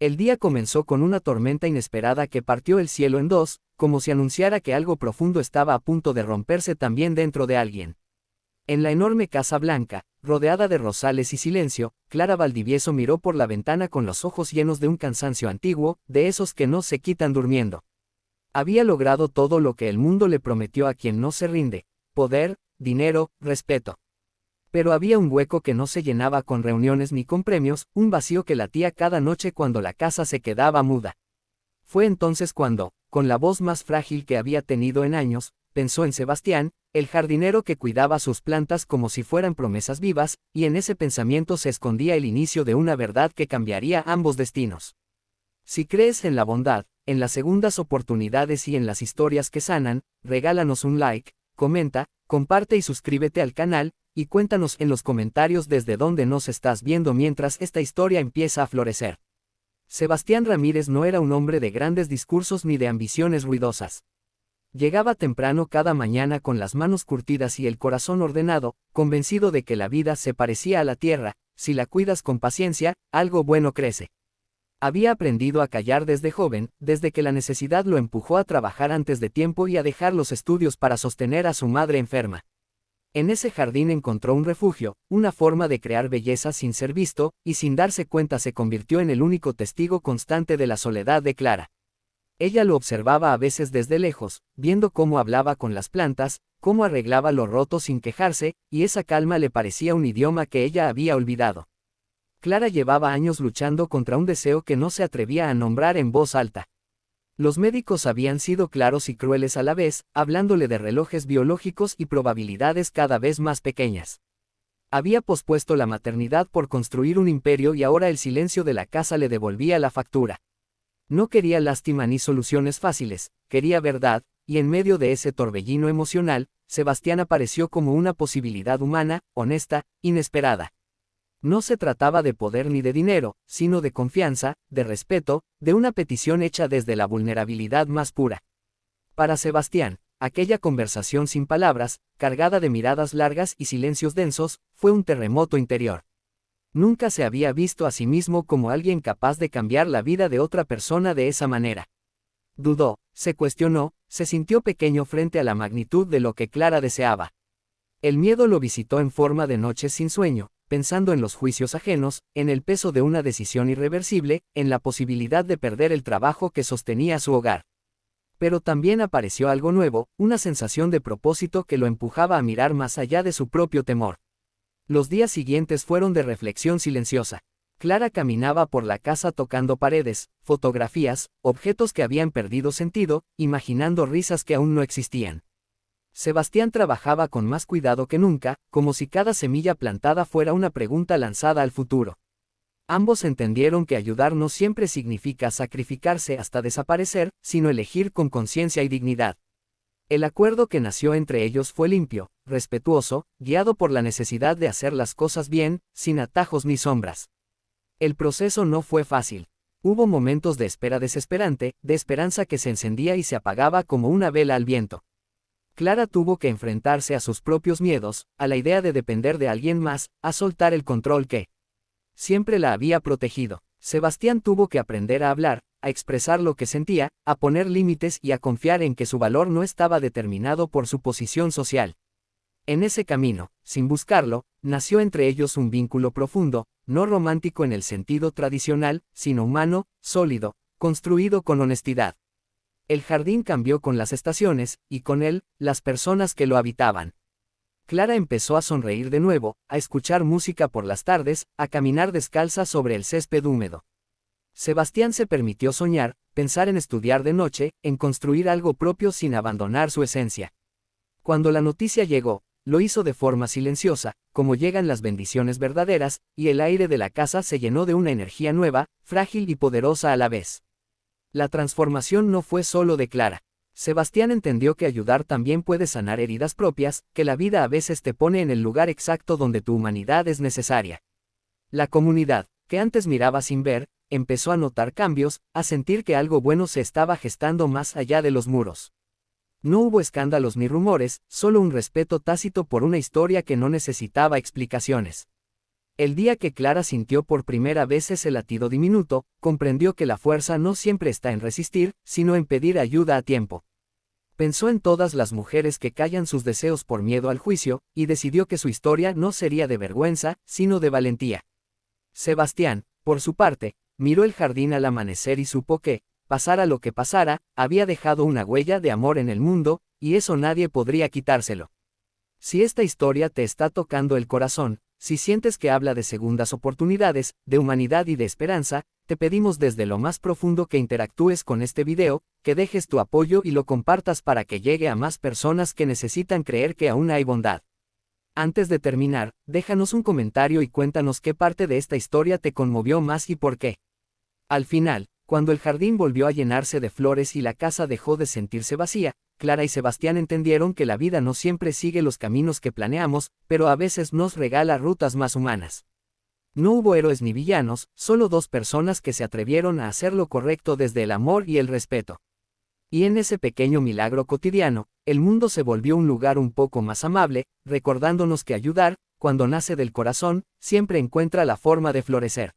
El día comenzó con una tormenta inesperada que partió el cielo en dos, como si anunciara que algo profundo estaba a punto de romperse también dentro de alguien. En la enorme Casa Blanca, rodeada de rosales y silencio, Clara Valdivieso miró por la ventana con los ojos llenos de un cansancio antiguo, de esos que no se quitan durmiendo. Había logrado todo lo que el mundo le prometió a quien no se rinde: poder, dinero, respeto. Pero había un hueco que no se llenaba con reuniones ni con premios, un vacío que latía cada noche cuando la casa se quedaba muda. Fue entonces cuando, con la voz más frágil que había tenido en años, pensó en Sebastián, el jardinero que cuidaba sus plantas como si fueran promesas vivas, y en ese pensamiento se escondía el inicio de una verdad que cambiaría ambos destinos. Si crees en la bondad, en las segundas oportunidades y en las historias que sanan, regálanos un like, comenta, comparte y suscríbete al canal, y cuéntanos en los comentarios desde dónde nos estás viendo mientras esta historia empieza a florecer. Sebastián Ramírez no era un hombre de grandes discursos ni de ambiciones ruidosas. Llegaba temprano cada mañana con las manos curtidas y el corazón ordenado, convencido de que la vida se parecía a la tierra: si la cuidas con paciencia, algo bueno crece. Había aprendido a callar desde joven, desde que la necesidad lo empujó a trabajar antes de tiempo y a dejar los estudios para sostener a su madre enferma. En ese jardín encontró un refugio, una forma de crear belleza sin ser visto, y sin darse cuenta se convirtió en el único testigo constante de la soledad de Clara. Ella lo observaba a veces desde lejos, viendo cómo hablaba con las plantas, cómo arreglaba lo roto sin quejarse, y esa calma le parecía un idioma que ella había olvidado. Clara llevaba años luchando contra un deseo que no se atrevía a nombrar en voz alta. Los médicos habían sido claros y crueles a la vez, hablándole de relojes biológicos y probabilidades cada vez más pequeñas. Había pospuesto la maternidad por construir un imperio y ahora el silencio de la casa le devolvía la factura. No quería lástima ni soluciones fáciles, quería verdad, y en medio de ese torbellino emocional, Sebastián apareció como una posibilidad humana, honesta, inesperada. No se trataba de poder ni de dinero, sino de confianza, de respeto, de una petición hecha desde la vulnerabilidad más pura. Para Sebastián, aquella conversación sin palabras, cargada de miradas largas y silencios densos, fue un terremoto interior. Nunca se había visto a sí mismo como alguien capaz de cambiar la vida de otra persona de esa manera. Dudó, se cuestionó, se sintió pequeño frente a la magnitud de lo que Clara deseaba. El miedo lo visitó en forma de noches sin sueño, pensando en los juicios ajenos, en el peso de una decisión irreversible, en la posibilidad de perder el trabajo que sostenía su hogar. Pero también apareció algo nuevo, una sensación de propósito que lo empujaba a mirar más allá de su propio temor. Los días siguientes fueron de reflexión silenciosa. Clara caminaba por la casa tocando paredes, fotografías, objetos que habían perdido sentido, imaginando risas que aún no existían. Sebastián trabajaba con más cuidado que nunca, como si cada semilla plantada fuera una pregunta lanzada al futuro. Ambos entendieron que ayudar no siempre significa sacrificarse hasta desaparecer, sino elegir con conciencia y dignidad. El acuerdo que nació entre ellos fue limpio, respetuoso, guiado por la necesidad de hacer las cosas bien, sin atajos ni sombras. El proceso no fue fácil. Hubo momentos de espera desesperante, de esperanza que se encendía y se apagaba como una vela al viento. Clara tuvo que enfrentarse a sus propios miedos, a la idea de depender de alguien más, a soltar el control que siempre la había protegido. Sebastián tuvo que aprender a hablar, a expresar lo que sentía, a poner límites y a confiar en que su valor no estaba determinado por su posición social. En ese camino, sin buscarlo, nació entre ellos un vínculo profundo, no romántico en el sentido tradicional, sino humano, sólido, construido con honestidad. El jardín cambió con las estaciones, y con él, las personas que lo habitaban. Clara empezó a sonreír de nuevo, a escuchar música por las tardes, a caminar descalza sobre el césped húmedo. Sebastián se permitió soñar, pensar en estudiar de noche, en construir algo propio sin abandonar su esencia. Cuando la noticia llegó, lo hizo de forma silenciosa, como llegan las bendiciones verdaderas, y el aire de la casa se llenó de una energía nueva, frágil y poderosa a la vez. La transformación no fue solo de Clara. Sebastián entendió que ayudar también puede sanar heridas propias, que la vida a veces te pone en el lugar exacto donde tu humanidad es necesaria. La comunidad, que antes miraba sin ver, empezó a notar cambios, a sentir que algo bueno se estaba gestando más allá de los muros. No hubo escándalos ni rumores, solo un respeto tácito por una historia que no necesitaba explicaciones. El día que Clara sintió por primera vez ese latido diminuto, comprendió que la fuerza no siempre está en resistir, sino en pedir ayuda a tiempo. Pensó en todas las mujeres que callan sus deseos por miedo al juicio, y decidió que su historia no sería de vergüenza, sino de valentía. Sebastián, por su parte, miró el jardín al amanecer y supo que, pasara lo que pasara, había dejado una huella de amor en el mundo, y eso nadie podría quitárselo. Si esta historia te está tocando el corazón, si sientes que habla de segundas oportunidades, de humanidad y de esperanza, te pedimos desde lo más profundo que interactúes con este video, que dejes tu apoyo y lo compartas para que llegue a más personas que necesitan creer que aún hay bondad. Antes de terminar, déjanos un comentario y cuéntanos qué parte de esta historia te conmovió más y por qué. Al final, cuando el jardín volvió a llenarse de flores y la casa dejó de sentirse vacía, Clara y Sebastián entendieron que la vida no siempre sigue los caminos que planeamos, pero a veces nos regala rutas más humanas. No hubo héroes ni villanos, solo dos personas que se atrevieron a hacer lo correcto desde el amor y el respeto. Y en ese pequeño milagro cotidiano, el mundo se volvió un lugar un poco más amable, recordándonos que ayudar, cuando nace del corazón, siempre encuentra la forma de florecer.